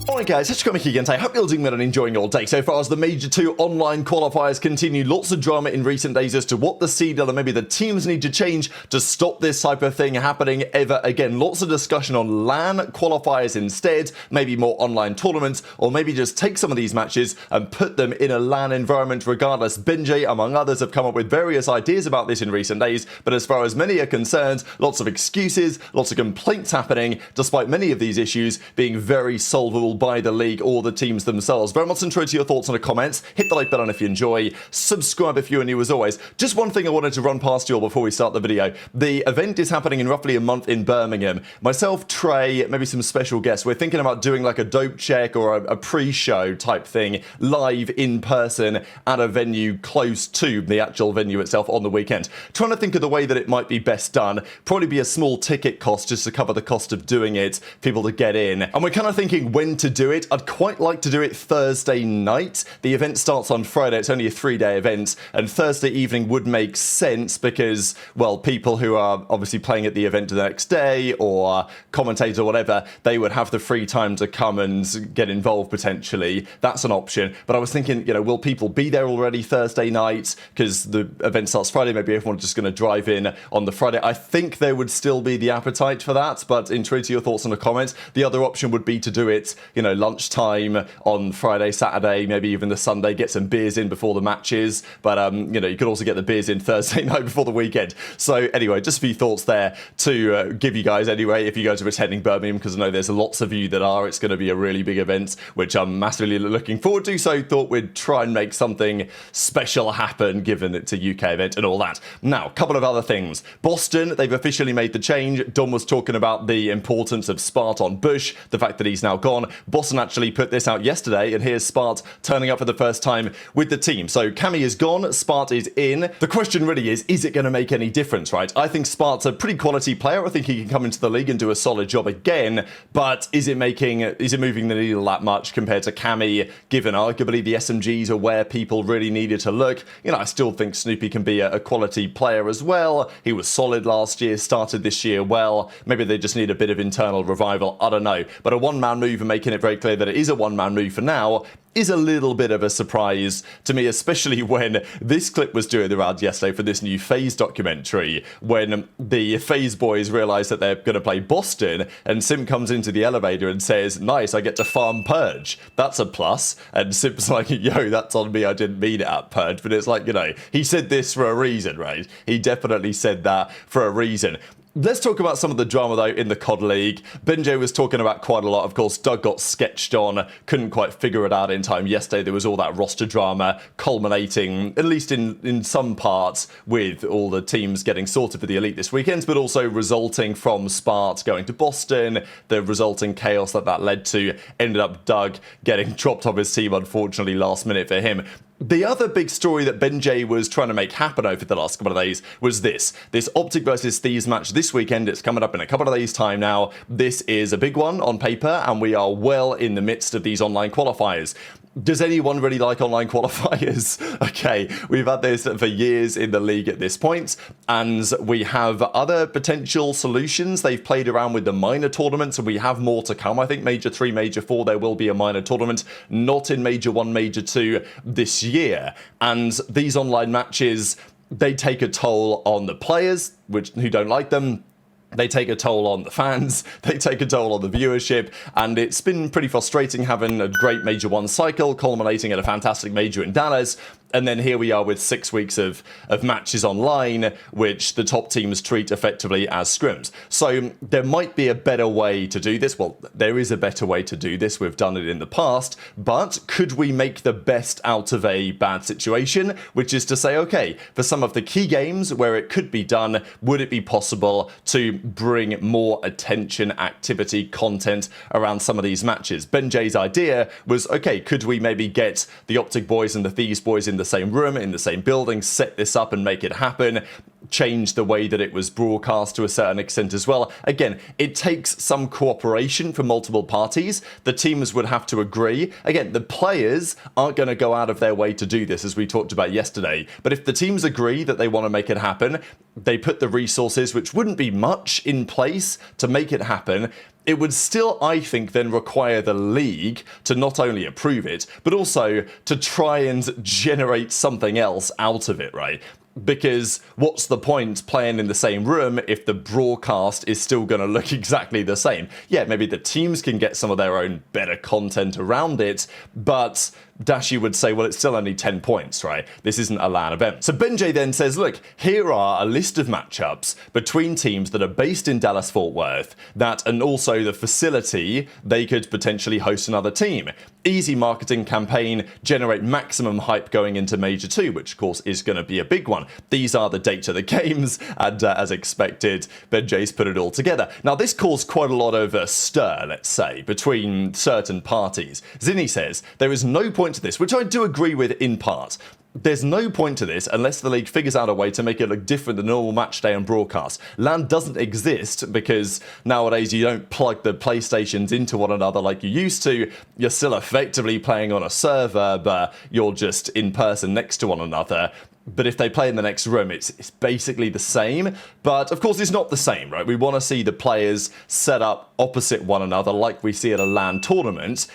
Alright guys, it's Scrappy again. I hope you're doing well and enjoying your day so far as the Major 2 online qualifiers continue. Lots of drama in recent days as to what the CDL and maybe the teams need to change to stop this type of thing happening ever again. Lots of discussion on LAN qualifiers instead, maybe more online tournaments, or maybe just take some of these matches and put them in a LAN environment regardless. BenJ, among others, have come up with various ideas about this in recent days, but as far as many are concerned, lots of excuses, lots of complaints happening, despite many of these issues being very solvable by the league or the teams themselves. Very much interested to your thoughts in the comments. Hit the like button if you enjoy. Subscribe if you are new as always. Just one thing I wanted to run past you all before we start the video. The event is happening in roughly a month in Birmingham. Myself, Trey, maybe some special guests. We're thinking about doing like a dope check or a pre-show type thing live in person at a venue close to the actual venue itself on the weekend. Trying to think of the way that it might be best done. Probably be a small ticket cost just to cover the cost of doing it, people to get in. And we're kind of thinking when to do it. I'd quite like to do it Thursday night. The event starts on Friday. It's only a 3-day event, and Thursday evening would make sense because, well, people who are obviously playing at the event the next day or commentators or whatever, they would have the free time to come and get involved potentially. That's an option. But I was thinking, you know, will people be there already Thursday night because the event starts Friday? Maybe everyone's just going to drive in on the Friday. I think there would still be the appetite for that, but intrigued to your thoughts in the comments. The other option would be to do it, you know, lunchtime on Friday, Saturday, maybe even the Sunday, get some beers in before the matches. But, you know, you could also get the beers in Thursday night before the weekend. So anyway, just a few thoughts there to give you guys anyway, if you guys are attending Birmingham, because I know there's lots of you that are. It's going to be a really big event, which I'm massively looking forward to. So thought we'd try and make something special happen, given it's a UK event and all that. Now, a couple of other things. Boston, they've officially made the change. Dom was talking about the importance of Spart on Bush, the fact that he's now gone. Boston actually put this out yesterday, and here's Spart turning up for the first time with the team. So Cammy is gone, Spart is in. The question really is it going to make any difference, right? I think Spart's a pretty quality player. I think he can come into the league and do a solid job again, but is it moving the needle that much compared to Cammy, given arguably the SMGs are where people really needed to look? You know, I still think Snoopy can be a quality player as well. He was solid last year, started this year well. Maybe they just need a bit of internal revival. I don't know. But a one-man move and making it very clear that it is a one-man move for now is a little bit of a surprise to me, especially when this clip was doing the rounds yesterday for this new FaZe documentary, when the FaZe boys realise that they're going to play Boston, and Simp comes into the elevator and says, nice, I get to farm Purge. That's a plus. And Simp's like, yo, that's on me, I didn't mean it at Purge. But it's like, you know, he said this for a reason, right? He definitely said that for a reason. Let's talk about some of the drama, though, in the COD League. BenJ was talking about quite a lot. Of course, Doug got sketched on, couldn't quite figure it out in time. Yesterday, there was all that roster drama culminating, at least in some parts, with all the teams getting sorted for the Elite this weekend, but also resulting from Spart going to Boston, the resulting chaos that led to. Ended up Doug getting dropped off his team, unfortunately, last minute for him. The other big story that BenJ was trying to make happen over the last couple of days was this OpTic versus Thieves match this weekend. It's coming up in a couple of days' time now. This is a big one on paper, and we are well in the midst of these online qualifiers. Does anyone really like online qualifiers? Okay, we've had this for years in the league at this point, and we have other potential solutions. They've played around with the minor tournaments, and we have more to come. I think Major 3, Major 4, there will be a minor tournament, not in Major 1, Major 2 this year. And these online matches, they take a toll on the players, who don't like them. They take a toll on the fans, they take a toll on the viewership, and it's been pretty frustrating having a great Major 1 cycle, culminating in a fantastic Major in Dallas, and then here we are with 6 weeks of matches online, which the top teams treat effectively as scrims. So there might be a better way to do this. Well, there is a better way to do this. We've done it in the past, but could we make the best out of a bad situation? Which is to say, okay, for some of the key games where it could be done, would it be possible to bring more attention, activity, content around some of these matches? BenJ's idea was, okay, could we maybe get the OpTic boys and the Thieves boys in the same room, in the same building, set this up and make it happen? change the way that it was broadcast to a certain extent as well. Again, it takes some cooperation from multiple parties. The teams would have to agree. Again, the players aren't going to go out of their way to do this, as we talked about yesterday. But if the teams agree that they want to make it happen, they put the resources, which wouldn't be much, in place to make it happen, it would still, I think, then require the league to not only approve it, but also to try and generate something else out of it, right? Because what's the point playing in the same room if the broadcast is still going to look exactly the same? Yeah, maybe the teams can get some of their own better content around it, but Dashy would say, well, it's still only 10 points, right? This isn't a LAN event. So BenJ then says, look, here are a list of matchups between teams that are based in Dallas-Fort Worth, and also the facility they could potentially host another team. Easy marketing campaign, generate maximum hype going into Major 2, which of course is going to be a big one. These are the dates of the games, and as expected, BenJ's put it all together. Now, this caused quite a lot of stir, let's say, between certain parties. Zinni says, there is no point to this, which I do agree with in part. There's no point to this unless the league figures out a way to make it look different than normal match day and broadcast. LAN doesn't exist because nowadays you don't plug the PlayStations into one another like you used to. You're still effectively playing on a server, but you're just in person next to one another. But if they play in the next room, it's basically the same. But of course, it's not the same, right? We want to see the players set up opposite one another like we see at a LAN tournament.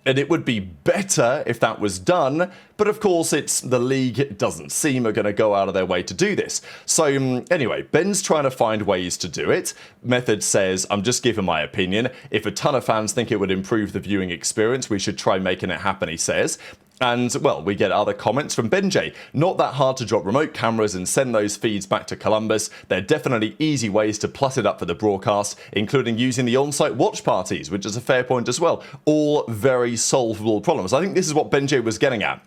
And it would be better if that was done, but of course it's the league. It doesn't seem are going to go out of their way to do this. So anyway, Ben's trying to find ways to do it. Method says, I'm just giving my opinion. If a ton of fans think it would improve the viewing experience, we should try making it happen, he says. And, well, we get other comments from BenJ. Not that hard to drop remote cameras and send those feeds back to Columbus. There are definitely easy ways to plus it up for the broadcast, including using the on-site watch parties, which is a fair point as well. All very solvable problems. I think this is what BenJ was getting at.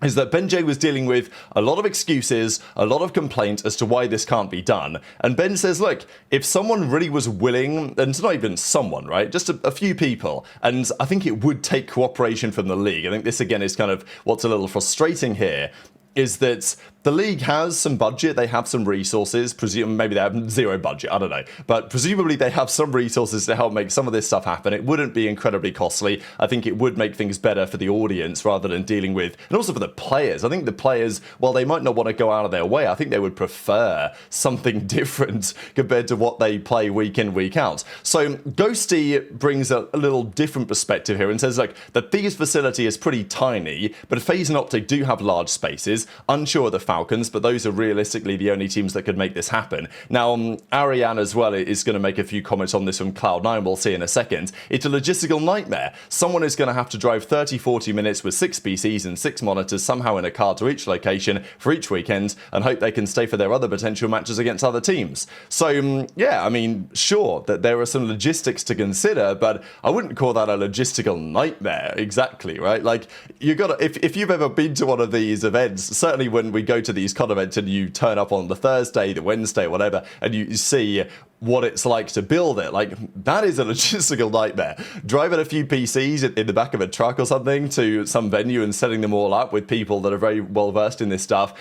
Is that BenJ was dealing with a lot of excuses, a lot of complaints as to why this can't be done. And Ben says, look, if someone really was willing, and it's not even someone, right, just a few people, and I think it would take cooperation from the league. I think this, again, is kind of what's a little frustrating here, is that the league has some budget, they have some resources, maybe they have zero budget, I don't know, but presumably they have some resources to help make some of this stuff happen. It wouldn't be incredibly costly. I think it would make things better for the audience rather than dealing with, and also for the players. I think the players, while they might not want to go out of their way, I think they would prefer something different compared to what they play week in, week out. So Ghosty brings a little different perspective here and says, look, the Thieves facility is pretty tiny, but FaZe and OpTic do have large spaces. Unsure of the Falcons, but those are realistically the only teams that could make this happen. Now, Ariane as well is going to make a few comments on this from Cloud9, we'll see in a second. It's a logistical nightmare. Someone is going to have to drive 30-40 minutes with 6 PCs and 6 monitors somehow in a car to each location for each weekend and hope they can stay for their other potential matches against other teams. So, yeah, I mean, sure, that there are some logistics to consider, but I wouldn't call that a logistical nightmare exactly, right? Like, you got to, if you've ever been to one of these events, certainly when we go to these COD events and you turn up on the Thursday, the Wednesday, whatever, and you see what it's like to build it, like, that is a logistical nightmare. Driving a few PCs in the back of a truck or something to some venue and setting them all up with people that are very well versed in this stuff,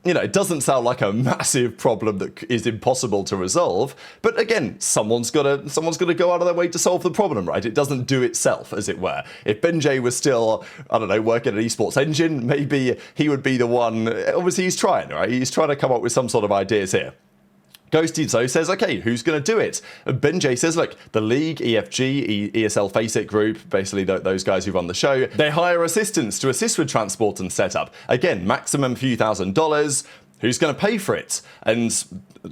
you know, it doesn't sound like a massive problem that is impossible to resolve. But again, someone's got to go out of their way to solve the problem, right? It doesn't do itself, as it were. If BenJ was still, I don't know, working at Esports Engine, maybe he would be the one. Obviously, he's trying, right? He's trying to come up with some sort of ideas here. Ghosty so says, okay, who's going to do it? BenJ says, look, the league, EFG, ESL Face It Group, basically those guys who run the show, they hire assistants to assist with transport and setup. Again, maximum few $1,000s. Who's going to pay for it? And,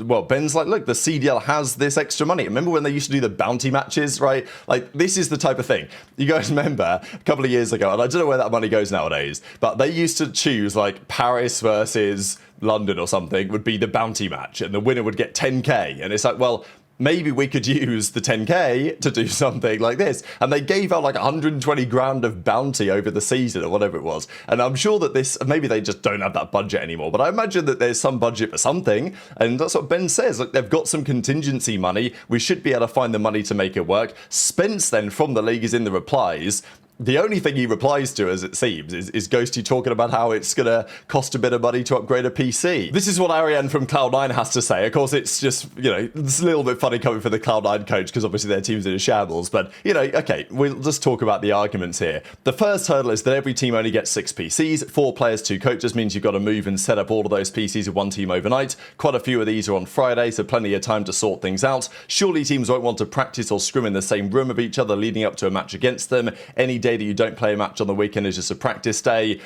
well, Ben's like, look, the CDL has this extra money. Remember when they used to do the bounty matches, right? Like, this is the type of thing. You guys remember a couple of years ago, and I don't know where that money goes nowadays, but they used to choose, like, Paris versus London or something would be the bounty match, and the winner would get 10K. And it's like, well, maybe we could use the 10K to do something like this. And they gave out like 120 grand of bounty over the season or whatever it was. And I'm sure that this, maybe they just don't have that budget anymore, but I imagine that there's some budget for something. And that's what Ben says. Look, they've got some contingency money. We should be able to find the money to make it work. Spence then from the league is in the replies. The only thing he replies to, as it seems, is Ghosty talking about how it's going to cost a bit of money to upgrade a PC. This is what Ariane from Cloud9 has to say. Of course, it's just, you know, it's a little bit funny coming from the Cloud9 coach because obviously their team's in a shambles. But, you know, okay, we'll just talk about the arguments here. The first hurdle is that every team only gets 6 PCs. 4 players, 2 coaches means you've got to move and set up all of those PCs with one team overnight. Quite a few of these are on Friday, so plenty of time to sort things out. Surely teams won't want to practice or scrim in the same room of each other leading up to a match against them. Any day that you don't play a match on the weekend is just a practice day.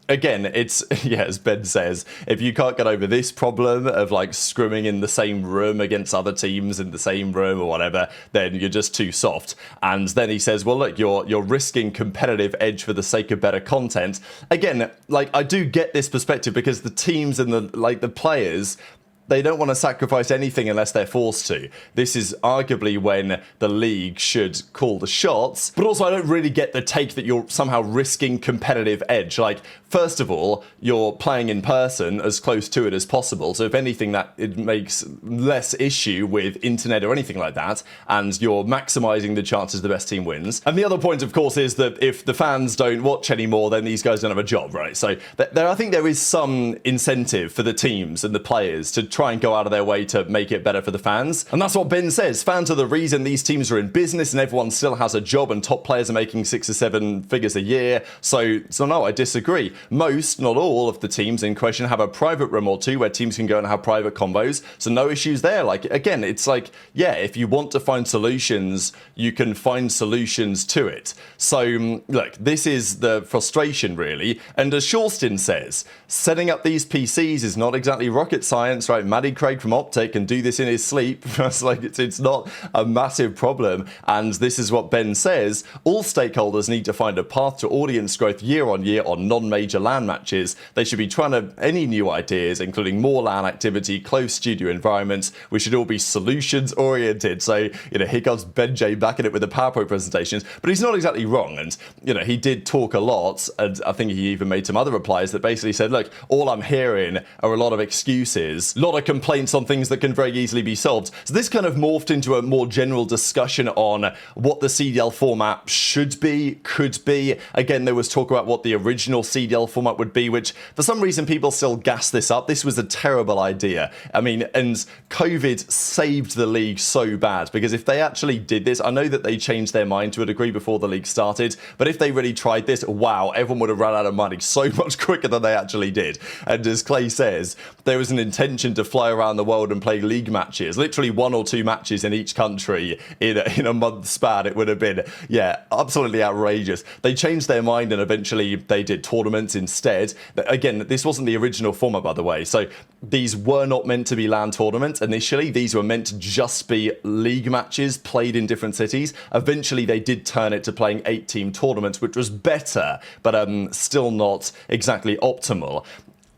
Again, it's, yeah, as Ben says, if you can't get over this problem of like scrimming in the same room against other teams in the same room or whatever, then you're just too soft. And then he says, well, look, you're risking competitive edge for the sake of better content. Again, like, I do get this perspective because the teams and the players, they don't want to sacrifice anything unless they're forced to. This is arguably when the league should call the shots. But also, I don't really get the take that you're somehow risking competitive edge. Like, first of all, you're playing in person as close to it as possible. So if anything, that it makes less issue with internet or anything like that. And you're maximizing the chances the best team wins. And the other point, of course, is that if the fans don't watch anymore, then these guys don't have a job, right? So I think there is some incentive for the teams and the players to try and go out of their way to make it better for the fans. And that's what Ben says. Fans are the reason these teams are in business and everyone still has a job and top players are making 6 or 7 figures a year. So no, I disagree. Most, not all, of the teams in question have a private room or two where teams can go and have private combos. So no issues there. Like, again, it's like, yeah, if you want to find solutions, you can find solutions to it. So look, this is the frustration really. And as Shorstin says, setting up these PCs is not exactly rocket science, right? Maddie Craig from OpTic can do this in his sleep. It's like it's not a massive problem. And this is what Ben says. All stakeholders need to find a path to audience growth year on year on non-major LAN matches. They should be trying to any new ideas, including more LAN activity, close studio environments. We should all be solutions oriented. So, you know, here comes BenJ back at it with the PowerPoint presentations, but he's not exactly wrong. And, you know, he did talk a lot. And I think he even made some other replies that basically said, look, all I'm hearing are a lot of excuses, a lot of complaints on things that can very easily be solved. So this kind of morphed into a more general discussion on what the CDL format should be, could be. Again, there was talk about what the original CDL format would be, which for some reason people still gas this up. This was a terrible idea. I mean, and COVID saved the league so bad, because if they actually did this, I know that they changed their mind to a degree before the league started, but if they really tried this, wow, everyone would have run out of money so much quicker than they actually did. And as Clay says, there was an intention to fly around the world and play league matches, literally 1 or 2 matches in each country in a month span. It would have been, yeah, absolutely outrageous. They changed their mind and eventually they did tournaments instead. Again, this wasn't the original format, by the way, so these were not meant to be LAN tournaments initially. These were meant to just be league matches played in different cities. Eventually they did turn it to playing 8-team tournaments, which was better, but still not exactly optimal.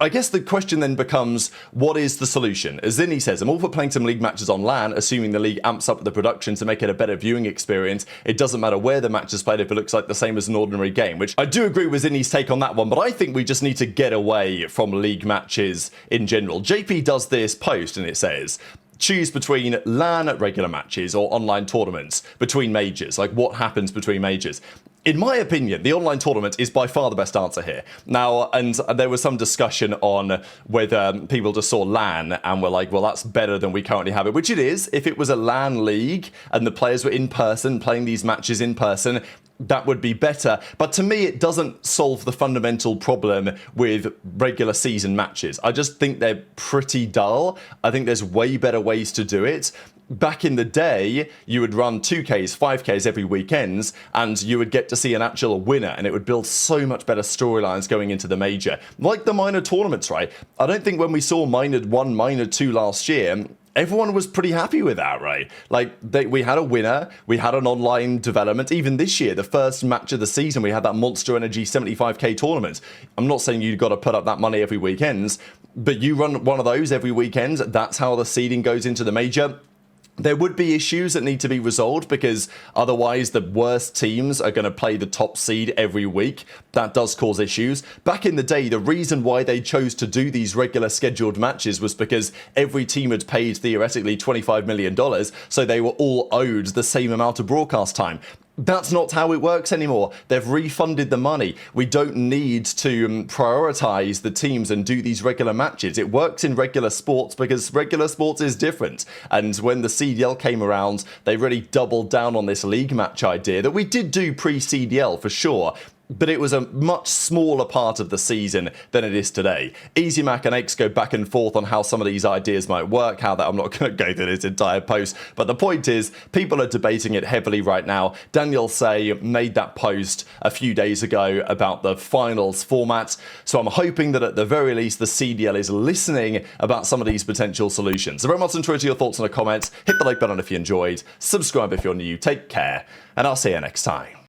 I guess the question then becomes, what is the solution? As Zinni says, I'm all for playing some league matches on LAN, assuming the league amps up the production to make it a better viewing experience. It doesn't matter where the match is played if it looks like the same as an ordinary game, which I do agree with Zinni's take on that one, but I think we just need to get away from league matches in general. JP does this post and it says, choose between LAN regular matches or online tournaments between majors. Like, what happens between majors? In my opinion, the online tournament is by far the best answer here. Now, and there was some discussion on whether people just saw LAN and were like, well, that's better than we currently have it, which it is. If it was a LAN league and the players were in person, playing these matches in person, that would be better. But to me, it doesn't solve the fundamental problem with regular season matches. I just think they're pretty dull. I think there's way better ways to do it. Back in the day, you would run 2Ks, 5Ks every weekends, and you would get to see an actual winner, and it would build so much better storylines going into the major. Like the minor tournaments, right? I don't think when we saw Minor 1, Minor 2 last year, everyone was pretty happy with that, right? Like, we had a winner, we had an online development. Even this year, the first match of the season, we had that Monster Energy 75k tournament. I'm not saying you've got to put up that money every weekends, but you run one of those every weekend. That's how the seeding goes into the major. There would be issues that need to be resolved, because otherwise the worst teams are going to play the top seed every week. That does cause issues. Back in the day, the reason why they chose to do these regular scheduled matches was because every team had paid theoretically $25 million, so they were all owed the same amount of broadcast time. That's not how it works anymore. They've refunded the money. We don't need to prioritize the teams and do these regular matches. It works in regular sports because regular sports is different. And when the CDL came around, they really doubled down on this league match idea that we did do pre-CDL for sure. But it was a much smaller part of the season than it is today. EasyMac and X go back and forth on how some of these ideas might work, how that I'm not going to go through this entire post, but the point is, people are debating it heavily right now. Daniel Say made that post a few days ago about the finals format, so I'm hoping that at the very least the CDL is listening about some of these potential solutions. So very much enjoy your thoughts in the comments, hit the like button if you enjoyed, subscribe if you're new, take care, and I'll see you next time.